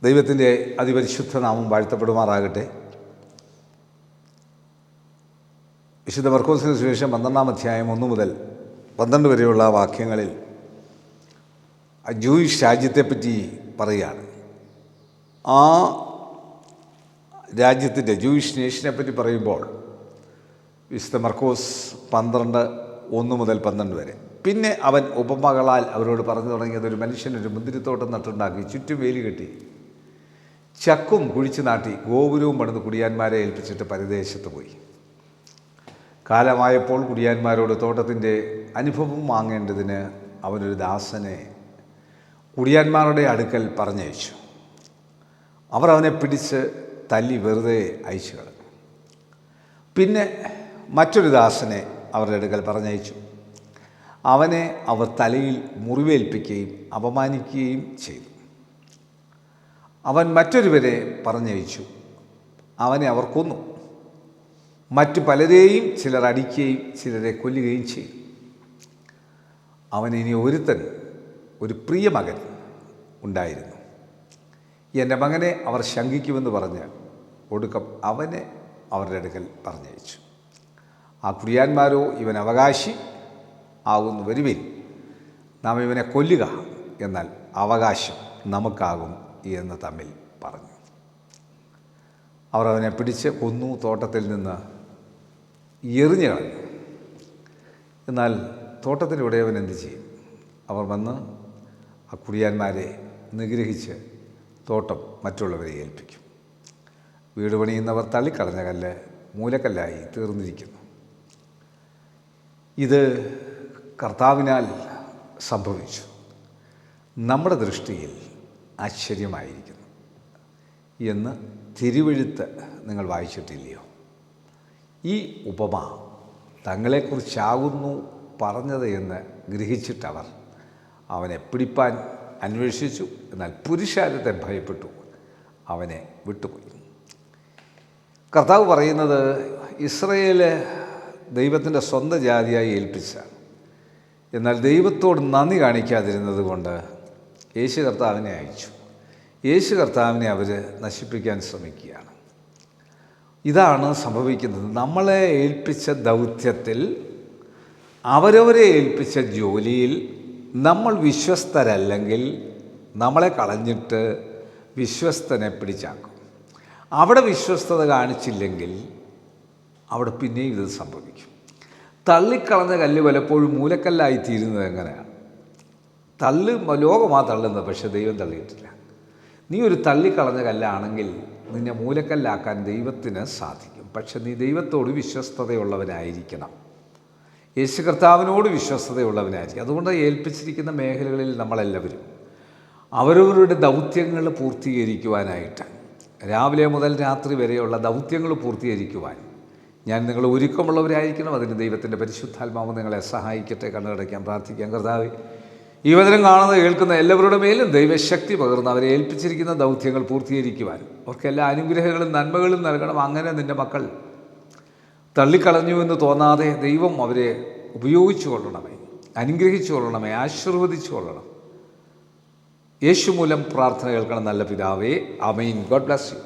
ദൈവത്തിൻ്റെ അതിപരിശുദ്ധ നാമം വാഴ്ത്തപ്പെടുമാറാകട്ടെ. വിശുദ്ധ മർക്കോസിന് സുവിശേഷം 12-ാം അധ്യായം 1 മുതൽ 12 വരെയുള്ള വാക്യങ്ങളിൽ ജൂയിഷ് രാജ്യത്തെപ്പറ്റി പറയുകയാണ്. ആ രാജ്യത്തിൻ്റെ ജൂയിഷ് നേഷനെ പറ്റി പറയുമ്പോൾ വിശുദ്ധ മർക്കോസ് 12:1 മുതൽ 12 വരെ. പിന്നെ അവൻ ഉപമകളാൽ അവരോട് പറഞ്ഞു തുടങ്ങിയത്, ഒരു മനുഷ്യനൊരു മുന്തിരിത്തോട്ടം നട്ടുണ്ടാക്കി, ചുറ്റും വേലി കെട്ടി, ചക്കും കുഴിച്ചു നാട്ടി, ഗോപുരവും പണിത് കുടിയാന്മാരെ ഏൽപ്പിച്ചിട്ട് പരദേശത്ത് പോയി. കാലമായപ്പോൾ കുടിയാന്മാരോട് തോട്ടത്തിൻ്റെ അനുഭവം വാങ്ങേണ്ടതിന് അവനൊരു ദാസനെ കുടിയാന്മാരുടെ അടുക്കൽ പറഞ്ഞയച്ചു. അവർ അവനെ പിടിച്ച് തല്ലി വെറുതെ അയച്ചു കളഞ്ഞു. പിന്നെ മറ്റൊരു ദാസനെ അവരുടെ അടുക്കൽ പറഞ്ഞയച്ചു. അവനെ അവർ തലയിൽ മുറിവേൽപ്പിക്കുകയും അപമാനിക്കുകയും ചെയ്തു. അവൻ മറ്റൊരുവരെ പറഞ്ഞയച്ചു. അവനെ അവർ കൊന്നു. മറ്റു പലരെയും ചിലർ അടിക്കുകയും ചിലരെ കൊല്ലുകയും ചെയ്തു. അവനിനി ഒരുത്തൻ, ഒരു പ്രിയ മകൻ ഉണ്ടായിരുന്നു. എൻ്റെ മകനെ അവർ ശങ്കിക്കുമെന്ന് പറഞ്ഞ് ഒടുക്കം അവനെ അവരുടെ അടുക്കൽ പറഞ്ഞയച്ചു. ആ കുടിയാന്മാരോ, ഇവൻ അവകാശി ആകുന്നു, വരുവിൻ, നാം ഇവനെ കൊല്ലുക, എന്നാൽ അവകാശം നമുക്കാകും എന്ന് തമ്മിൽ പറഞ്ഞു. അവർ അവനെ പിടിച്ച് കൊന്നു, തോട്ടത്തിൽ നിന്ന് എറിഞ്ഞു കളഞ്ഞു. എന്നാൽ തോട്ടത്തിൻ്റെ ഉടയവൻ എന്ത് ചെയ്യും? അവർ വന്ന് ആ കുടിയാന്മാരെ നിഗ്രഹിച്ച് തോട്ടം മറ്റുള്ളവരെ ഏൽപ്പിക്കും. വീട് പണിയുന്നവർ തള്ളിക്കളഞ്ഞ കല്ല് മൂലക്കല്ലായി തീർന്നിരിക്കുന്നു. ഇത് കർത്താവിനാൽ സംഭവിച്ചു, നമ്മുടെ ദൃഷ്ടിയിൽ ആശ്ചര്യമായിരിക്കുന്നു എന്ന് തിരുവെഴുത്ത് നിങ്ങൾ വായിച്ചിട്ടില്ലയോ? ഈ ഉപമ തങ്ങളെക്കുറിച്ചാകുന്നു പറഞ്ഞത് എന്ന് ഗ്രഹിച്ചിട്ടവർ അവനെ പിടിപ്പാൻ അന്വേഷിച്ചു. എന്നാൽ പുരുഷാരത്തെ ഭയപ്പെട്ടു അവനെ വിട്ടുപോയി. കർത്താവ് പറയുന്നത്, ഇസ്രയേല് ദൈവത്തിൻ്റെ സ്വന്തം ജാതിയായി ഏൽപ്പിച്ച, എന്നാൽ ദൈവത്തോട് നന്ദി കാണിക്കാതിരുന്നത് കൊണ്ട് യേശു കർത്താവിനെ അയച്ചു. യേശു കർത്താവിനെ അവർ നശിപ്പിക്കാൻ ശ്രമിക്കുകയാണ്. ഇതാണ് സംഭവിക്കുന്നത്. നമ്മളെ ഏൽപ്പിച്ച ദൗത്യത്തിൽ, അവരവരെ ഏൽപ്പിച്ച ജോലിയിൽ നമ്മൾ വിശ്വസ്തരല്ലെങ്കിൽ നമ്മളെ കളഞ്ഞിട്ട് വിശ്വസ്തനെ പിടിച്ചാക്കും. അവിടെ വിശ്വസ്തത കാണിച്ചില്ലെങ്കിൽ അവിടെ പിന്നെയും ഇത് സംഭവിക്കും. തള്ളിക്കളഞ്ഞ കല്ല് പലപ്പോഴും മൂലക്കല്ലായിത്തീരുന്നത് എങ്ങനെയാണ്? ലോകമാണ് തള്ളുന്നത്, പക്ഷെ ദൈവം തള്ളിയിട്ടില്ല. നീ ഒരു തള്ളിക്കളഞ്ഞ കല്ലാണെങ്കിൽ നിന്നെ മൂലക്കല്ലാക്കാൻ ദൈവത്തിന് സാധിക്കും. പക്ഷെ നീ ദൈവത്തോട് വിശ്വസ്തതയുള്ളവനായിരിക്കണം. യേശു കർത്താവിനോട് വിശ്വസ്തതയുള്ളവനായിരിക്കും. അതുകൊണ്ട് ഏൽപ്പിച്ചിരിക്കുന്ന മേഖലകളിൽ നമ്മളെല്ലാവരും അവരവരുടെ ദൗത്യങ്ങൾ പൂർത്തീകരിക്കുവാനായിട്ട്, രാവിലെ മുതൽ രാത്രി വരെയുള്ള ദൗത്യങ്ങൾ പൂർത്തീകരിക്കുവാൻ നിങ്ങൾ ഒരുക്കമുള്ളവരായിരിക്കണം. അതിന് ദൈവത്തിൻ്റെ പരിശുദ്ധാത്മാവ് നിങ്ങളെ സഹായിക്കട്ടെ. കണ്ണടയ്ക്കാൻ പ്രാർത്ഥിക്കാം. കർത്താവേ, ഈ വചനം കാണുന്ന കേൾക്കുന്ന എല്ലാവരുടെ മേലും ദൈവശക്തി പകർന്ന് അവരെ ഏൽപ്പിച്ചിരിക്കുന്ന ദൗത്യങ്ങൾ പൂർത്തീകരിക്കുവാൻ അവർക്ക് എല്ലാ അനുഗ്രഹങ്ങളും നന്മകളും നൽകണം. അങ്ങനെ നിൻ്റെ മക്കൾ തള്ളിക്കളഞ്ഞു എന്ന് തോന്നാതെ ദൈവം അവരെ ഉപയോഗിച്ചു കൊള്ളണമേ, അനുഗ്രഹിച്ചു കൊള്ളണമേ, ആശീർവദിച്ചു കൊള്ളണം. യേശു മൂലം പ്രാർത്ഥന കേൾക്കണം നല്ല പിതാവേ. ആമേൻ. God bless U.